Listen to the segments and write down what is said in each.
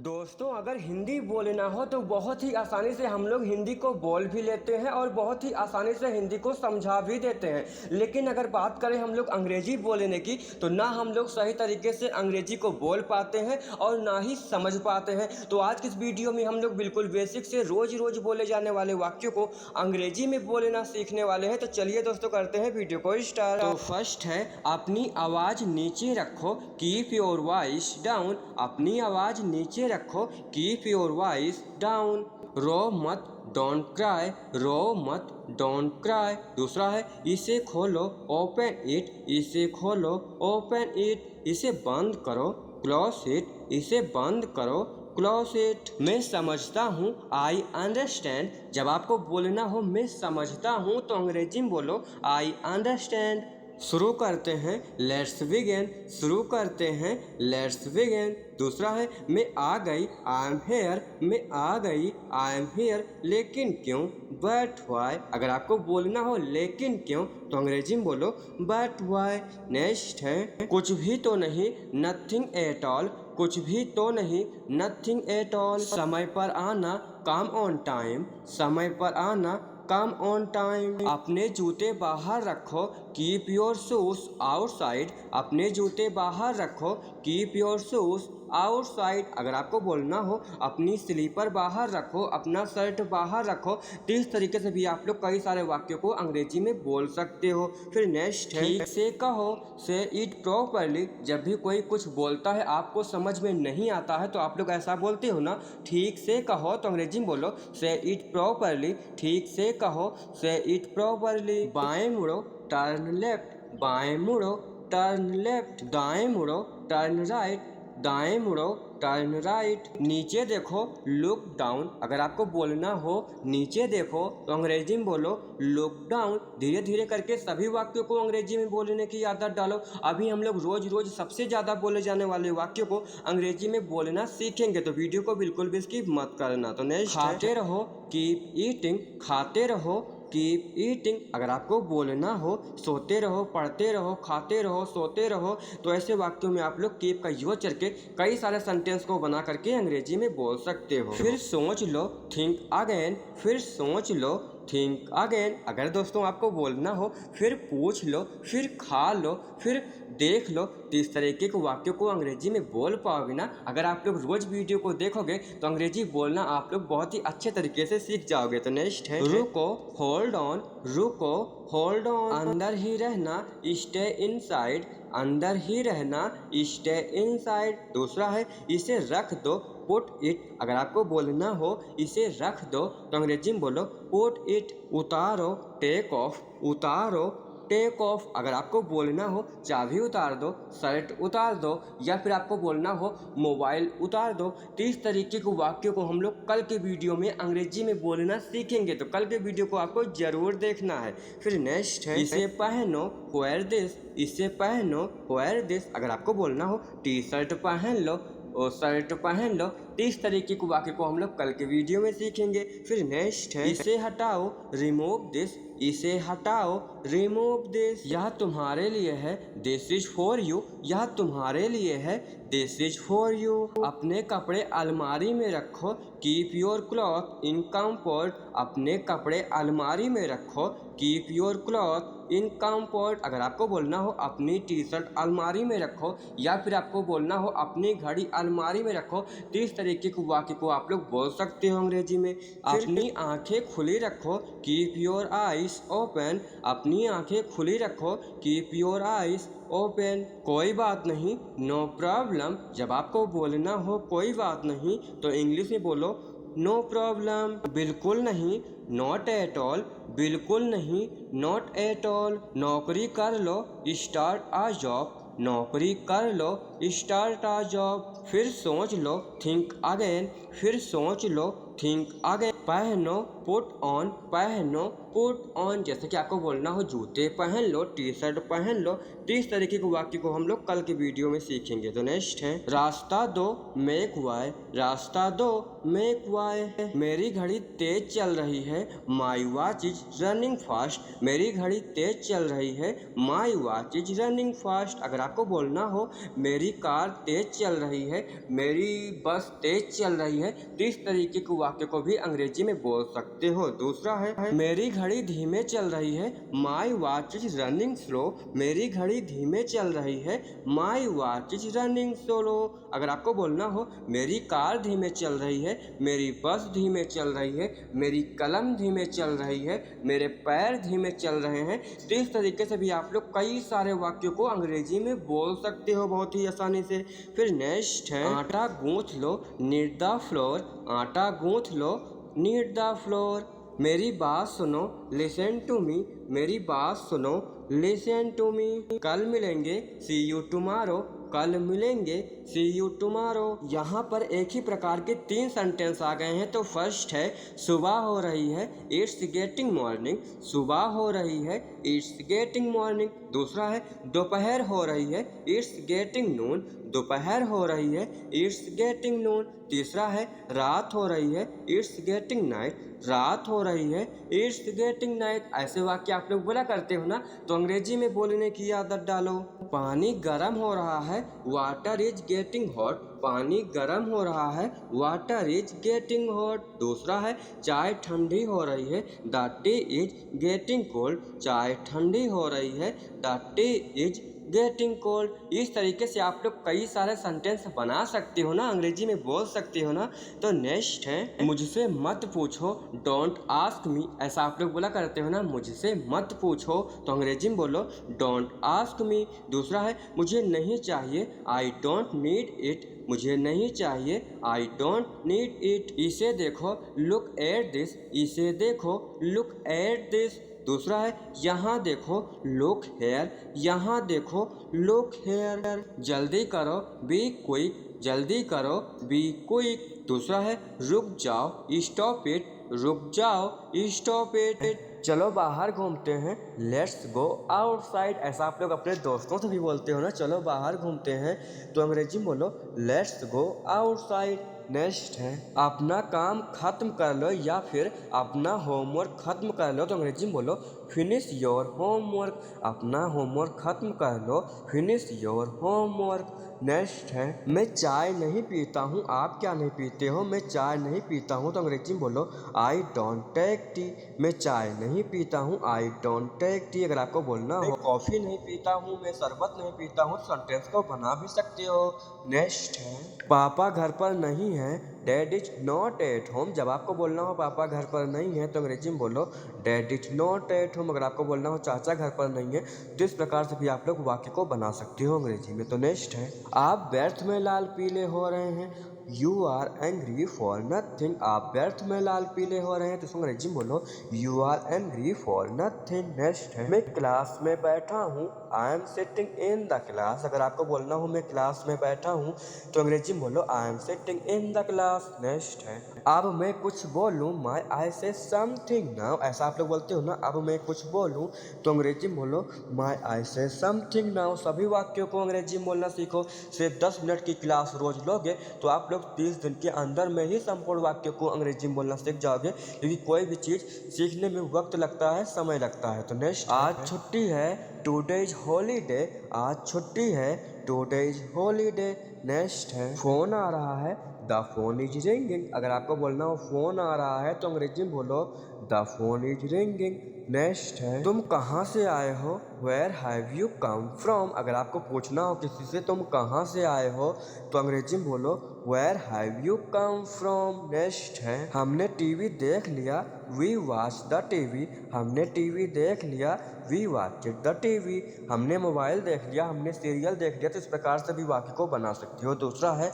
दोस्तों अगर हिंदी बोलना हो तो बहुत ही आसानी से हम लोग हिंदी को बोल भी लेते हैं और बहुत ही आसानी से हिंदी को समझा भी देते हैं। लेकिन अगर बात करें हम लोग अंग्रेजी बोलने की तो ना हम लोग सही तरीके से अंग्रेजी को बोल पाते हैं और ना ही समझ पाते हैं। तो आज की इस वीडियो में हम लोग बिल्कुल बेसिक से रोज रोज बोले जाने वाले वाक्यों को अंग्रेजी में बोलना सीखने वाले हैं। तो चलिए दोस्तों करते हैं वीडियो को स्टार्ट। तो फर्स्ट है अपनी आवाज़ नीचे रखो, कीप योर वॉइस डाउन। अपनी आवाज़ नीचे रखो, कीप योर वॉइस डाउन। रो मत, डोंट क्राई। रो मत, डोंट क्राई। दूसरा है इसे खोलो, ओपन इट। इसे खोलो, ओपन इट। इसे बंद करो, क्लोज इट। इसे बंद करो, क्लोज इट। मैं समझता हूँ, आई अंडरस्टैंड। जब आपको बोलना हो मैं समझता हूँ तो अंग्रेजी में बोलो आई अंडरस्टैंड। शुरू करते हैं, लेट्स बिगिन। शुरू करते हैं, लेट्स बिगिन। दूसरा है मैं आ गई, आई एम हेयर। मैं आ गई, आई एम हेयर। लेकिन क्यों, बट वाई। अगर आपको बोलना हो लेकिन क्यों तो अंग्रेजी में बोलो बट वाई। नेक्स्ट है कुछ भी तो नहीं, नथिंग एट ऑल। कुछ भी तो नहीं, नथिंग एट ऑल। समय पर आना, कम ऑन टाइम। समय पर आना, कम ऑन टाइम। अपने जूते बाहर रखो, कीप योर शूज आउटसाइड। अपने जूते बाहर रखो, कीप योर शूज आउटसाइड। अगर आपको बोलना हो अपनी स्लीपर बाहर रखो, अपना शर्ट बाहर रखो। तो इस तरीके से भी आप लोग कई सारे वाक्यों को अंग्रेजी में बोल सकते हो। फिर नेक्स्ट है ठीक से कहो, से इट प्रॉपरली। जब भी कोई कुछ बोलता है आपको समझ में नहीं आता है तो आप लोग ऐसा बोलते हो ना, ठीक से कहो तो अंग्रेजी में बोलो से इट प्रॉपरली। ठीक से कहो, से इट प्रॉपरली। बाएं मुड़ो, टर्न लेफ्ट। बाएं मुड़ो, टर्न लेफ्ट। दाएं मुड़ो, टर्न राइट। दाएं मुड़ो, टर्न राइट। नीचे देखो, लुक डाउन। अगर आपको बोलना हो नीचे देखो तो अंग्रेजी में बोलो लुक डाउन। धीरे धीरे करके सभी वाक्यों को अंग्रेजी में बोलने की आदत डालो। अभी हम लोग रोज रोज सबसे ज़्यादा बोले जाने वाले वाक्यों को अंग्रेजी में बोलना सीखेंगे, तो वीडियो को बिल्कुल भी स्किप मत करना। तो नेक्स्ट खाते रहो, कीप ईटिंग। खाते रहो, कीप ईटिंग। अगर आपको बोलना हो सोते रहो, पढ़ते रहो, खाते रहो, सोते रहो तो ऐसे वाक्यों में आप लोग कीप का यूज करके कई सारे सेंटेंस को बना करके अंग्रेजी में बोल सकते हो। फिर सोच लो, थिंक अगेन। फिर सोच लो, थिंक अगेन। अगर दोस्तों आपको बोलना हो फिर पूछ लो, फिर खा लो, फिर देख लो, तो इस तरीके के वाक्यों को अंग्रेजी में बोल पाओगे ना। अगर आप लोग रोज वीडियो को देखोगे तो अंग्रेजी बोलना आप लोग बहुत ही अच्छे तरीके से सीख जाओगे। तो नेक्स्ट है रुको, होल्ड ऑन। रुको, होल्ड ऑन। अंदर ही रहना, स्टे इनसाइड। अंदर ही रहना, स्टे इनसाइड। दूसरा है इसे रख दो, पुट इट। अगर आपको बोलना हो इसे रख दो तो अंग्रेजी में बोलो पुट इट। उतारो, टेक ऑफ। उतारो, टेक ऑफ। अगर आपको बोलना हो चाबी उतार दो, शर्ट उतार दो, या फिर आपको बोलना हो मोबाइल उतार दो। तो इस तरीके के वाक्यों को हम लोग कल के वीडियो में अंग्रेजी में बोलना सीखेंगे, तो कल के वीडियो को आपको जरूर देखना है। फिर नेक्स्ट है इसे पहनो, वेयर दिस। इसे पहनो, वेयर दिस। अगर आपको बोलना हो टी शर्ट पहन लो और शर्ट पहन लो। तो इस तरीके के वाक्य को हम लोग कल के वीडियो में सीखेंगे। फिर नेक्स्ट है इसे हटाओ, रिमूव दिस। इसे हटाओ, रिमूव दिस। यह तुम्हारे लिए है, दिस इज फॉर यू। यह तुम्हारे लिए है, दिस इज फॉर यू। अपने कपड़े अलमारी में रखो, keep your cloth in comfort. अपने कपड़े अलमारी में रखो, keep your cloth in comfort. अगर आपको बोलना हो अपनी टी शर्ट अलमारी में रखो, या फिर आपको बोलना हो अपनी घड़ी अलमारी में रखो, तो इस तरीके के वाक्य को आप लोग बोल सकते हो अंग्रेजी में। अपनी आंखें खुली रखो, कीप योर आइज ओपन। अपनी आंखें खुली रखो, कीप योर आइज ओपन। कोई बात नहीं, नो प्रॉब्लम। जब आपको बोलना हो कोई बात नहीं तो इंग्लिश में बोलो नो प्रॉब्लम। बिल्कुल नहीं, नॉट एट ऑल। बिल्कुल नहीं, नॉट एट ऑल। नौकरी कर लो, स्टार्ट अ जॉब। नौकरी कर लो, स्टार्ट अ जॉब। फिर सोच लो, थिंक अगेन। फिर सोच लो, थिंक अगेन। पहनो, पुट ऑन, पहनो, पुट ऑन। जैसे कि आपको बोलना हो जूते पहन लो, टी शर्ट पहन लो। तो इस तरीके के वाक्य को हम लोग कल के वीडियो में सीखेंगे। तो नेक्स्ट है रास्ता दो, मेक वाई, रास्ता दो, मेक वाई। मेरी घड़ी तेज चल रही है, my watch is running fast. मेरी घड़ी तेज चल रही है, my watch is running fast. अगर आपको बोलना हो मेरी कार तेज चल रही है, मेरी बस तेज चल रही है, तो इस तरीके के वाक्य को भी अंग्रेजी में बोल सकते हो। दूसरा है मेरी घड़ी धीमे चल रही है, my watch is running slow. मेरी घड़ी धीमे चल रही है, my watch is running slow. अगर आपको बोलना हो मेरी कार धीमे चल रही है, मेरी बस धीमे चल रही है, मेरी कलम धीमे चल रही है, मेरे पैर धीमे चल रहे हैं, तो इस तरीके से भी आप लोग कई सारे वाक्यों को अंग्रेजी में बोल सकते हो बहुत ही आसानी से। फिर नेक्स्ट है आटा गूंथ लो, नीड द फ्लोर। आटा गूंथ लो, नीड द फ्लोर। मेरी बात सुनो, लिसन टू मी। मेरी बात सुनो, लिसन टू मी। कल मिलेंगे, सी यू टुमारो। कल मिलेंगे, सी यू टुमारो। यहाँ पर एक ही प्रकार के 3 सेंटेंस आ गए हैं। तो फर्स्ट है सुबह हो रही है, इट्स गेटिंग मॉर्निंग। सुबह हो रही है, इट्स गेटिंग मॉर्निंग। दूसरा है दोपहर हो रही है, इट्स गेटिंग नून। दोपहर हो रही है, इट्स गेटिंग नून। तीसरा है रात हो रही है, इट्स गेटिंग नाइट। रात हो रही है, इट्स गेटिंग नाइट। ऐसे वाक्य आप लोग बोला करते हो ना, तो अंग्रेजी में बोलने की आदत डालो। पानी गर्म हो रहा है, वाटर इज गेटिंग हॉट। पानी गर्म हो रहा है, वाटर इज गेटिंग हॉट। दूसरा है चाय ठंडी हो रही है, the T is getting cold. चाय ठंडी हो रही है, the T is getting cold. इस तरीके से आप लोग कई सारे सेंटेंस बना सकते हो ना, अंग्रेजी में बोल सकते हो ना। तो नेक्स्ट है मुझसे मत पूछो, डोंट आस्क मी। ऐसा आप लोग बोला करते हो ना, मुझसे मत पूछो, तो अंग्रेजी में बोलो डोंट आस्क मी। दूसरा है मुझे नहीं चाहिए, आई डोंट नीड इट। मुझे नहीं चाहिए, आई डोंट नीड इट। इसे देखो, लुक एट दिस। इसे देखो, लुक एट दिस। दूसरा है यहाँ देखो, लुक हेयर। यहाँ देखो, लुक हेयर। जल्दी करो, बी क्विक। जल्दी करो, बी क्विक। दूसरा है रुक जाओ, स्टॉप इट। रुक जाओ, स्टॉप इट। चलो बाहर घूमते हैं, लेट्स गो आउटसाइड। ऐसा आप लोग अपने दोस्तों से भी बोलते हो ना, चलो बाहर घूमते हैं, तो अंग्रेजी में बोलो लेट्स गो आउटसाइड। नेक्स्ट है अपना काम खत्म कर लो या फिर अपना होमवर्क खत्म कर लो, तो अंग्रेजी में बोलो फिनिश योर होमवर्क। अपना होमवर्क खत्म कर लो, फिनिश योर होमवर्क। नेक्स्ट है मैं चाय नहीं पीता हूँ, आप क्या नहीं पीते हो? मैं चाय नहीं पीता हूँ, तो अंग्रेजी में बोलो आई डोंट टेक टी। मैं चाय नहीं पीता हूँ, आई डोंट टेक टी। अगर आपको बोलना हो कॉफ़ी नहीं पीता हूँ, मैं शरबत नहीं पीता हूँ, सेंटेंस को बना भी सकते हो। नेक्स्ट है पापा घर पर नहीं है, dad is not at home. जब आपको बोलना हो पापा घर पर नहीं है, तो अंग्रेजी में बोलो dad is not at home. अगर आपको बोलना हो चाचा घर पर नहीं है, तो इस प्रकार से भी आप लोग वाक्य को बना सकते हो अंग्रेजी में। तो नेक्स्ट है आप व्यर्थ में लाल पीले हो रहे हैं, you are angry for nothing. आप व्यर्थ में लाल पीले हो रहे हैं, तो अंग्रेजी में बोलो you are angry for nothing. Next है मैं क्लास में बैठा हूँ, I am sitting in the class. अगर आपको बोलना हो मैं क्लास में बैठा हूँ, तो अंग्रेजी में बोलो आई am sitting in the class. Next है अब मैं कुछ बोलूँ, माई आई से समथिंग नाउ। ऐसा आप लोग बोलते हो ना, अब मैं कुछ बोलूँ, तो अंग्रेजी में बोलो माई आई से समथिंग नाउ। सभी वाक्यों को अंग्रेजी में बोलना सीखो। सिर्फ 10 मिनट की क्लास रोज लोगे तो आप लोग 30 दिन के अंदर में ही संपूर्ण वाक्य को अंग्रेजी में बोलना सीख जाओगे, क्योंकि कोई भी चीज़ सीखने में वक्त लगता है, समय लगता है। तो नेक्स्ट आज छुट्टी है, टुडे इज हॉलीडे। आज छुट्टी है, टुडे इज हॉलीडे। नेक्स्ट है फोन आ रहा है, द फोन इज रिंगिंग। अगर आपको बोलना हो फोन आ रहा है, तो अंग्रेजी में बोलो the phone is ringing. Next है तुम कहाँ से आए हो, where have you come from. अगर आपको पूछना हो किसी से तुम कहाँ से आए हो, तो अंग्रेजी में बोलो where have you come from. Next है हमने टीवी देख लिया, वी वॉच द टीवी। हमने टीवी देख लिया, वी वॉचड द टीवी। हमने मोबाइल देख लिया, हमने सीरियल देख लिया। तो इस प्रकार से भी वाक्य को बना सकते हो। दूसरा है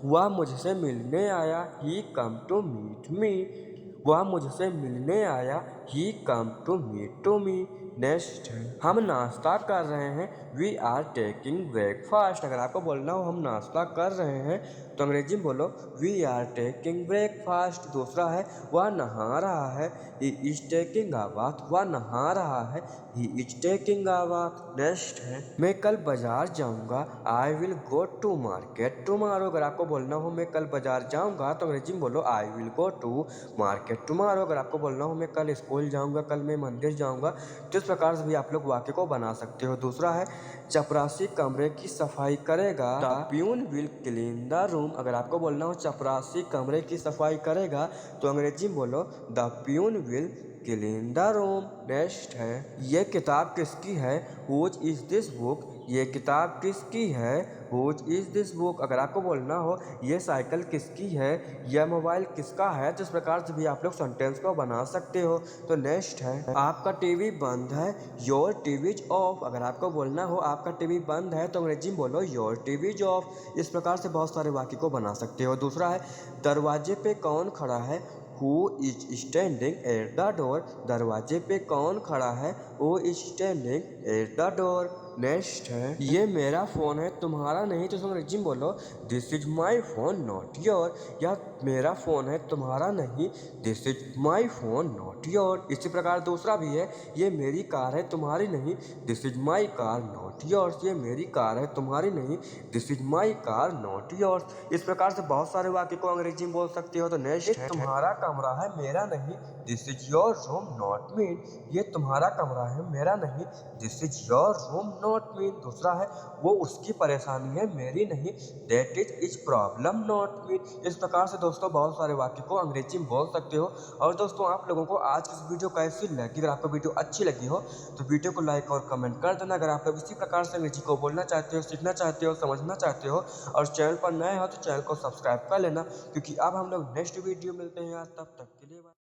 वह मुझसे मिलने आया, he come to meet me. वह मुझसे मिलने आया, he come to meet to me. Next है हम नाश्ता कर रहे हैं, वी आर टेकिंग ब्रेकफास्ट। अगर आपको बोलना हो हम नाश्ता कर रहे हैं, तो अंग्रेजी में बोलो वी आर टेकिंग ब्रेकफास्ट। दूसरा है वह नहा रहा है, he is taking a bath. वह नहा रहा है, he is taking a bath. Next है मैं कल बाजार जाऊंगा, I will go to market tomorrow. अगर आपको बोलना हो मैं कल बाजार जाऊंगा तो अंग्रेजी में बोलो I will go to market tomorrow. अगर आपको बोलना हो मैं कल स्कूल जाऊंगा, कल मैं मंदिर जाऊंगा, तो इस प्रकार से भी आप लोग वाक्य को बना सकते हो। दूसरा है चपरासी कमरे की सफाई करेगा, the peon will clean the room. अगर आपको बोलना हो चपरासी कमरे की सफाई करेगा तो अंग्रेजी में बोलो the peon will clean the room. Next है ये किताब किसकी है, हुज इज दिस बुक। ये किताब किसकी है, हुज इज दिस बुक। अगर आपको बोलना हो ये साइकिल किसकी है, यह मोबाइल किसका है, तो इस प्रकार से भी आप लोग सेंटेंस को बना सकते हो। तो नेक्स्ट है आपका टीवी बंद है, योर टीवी इज ऑफ। अगर आपको बोलना हो आपका टीवी बंद है तो अंग्रेजी में बोलो योर टीवी इज ऑफ। इस प्रकार से बहुत सारे वाक्य को बना सकते हो। दूसरा है दरवाजे पे कौन खड़ा है, who is standing at the door. दरवाजे पे कौन खड़ा है, who is standing at the door. Next है ये मेरा फोन है तुम्हारा नहीं, तो अंग्रेजी में बोलो this is my phone not your. यह मेरा फोन है तुम्हारा नहीं, this is my phone not your. इसी प्रकार दूसरा भी है ये मेरी कार है तुम्हारी नहीं, this is my car not yours. ये मेरी कार है तुम्हारी नहीं, this is my car not yours. इस प्रकार से बहुत सारे वाक्य को अंग्रेजी में बोल सकते हो। तो नेक्स्ट है तुम्हारा कमरा है मेरा नहीं, this is your room not mean. ये तुम्हारा कमरा है मेरा नहीं, this is your room not mean. दूसरा है वो उसकी परेशानी है मेरी नहीं, that is problem not mean. इस प्रकार से दोस्तों बहुत सारे वाक्य को अंग्रेजी में बोल सकते हो। और दोस्तों आप लोगों को आज की वीडियो कैसी लगी, अगर आपको वीडियो अच्छी लगी हो तो वीडियो को लाइक और कमेंट कर देना। अगर आप लोग इसी प्रकार से अंग्रेजी को बोलना चाहते हो, सीखना चाहते हो, समझना चाहते हो और चैनल पर नए हो तो चैनल को सब्सक्राइब कर लेना, क्योंकि अब हम लोग नेक्स्ट वीडियो मिलते हैं यार, तब तक के लिए।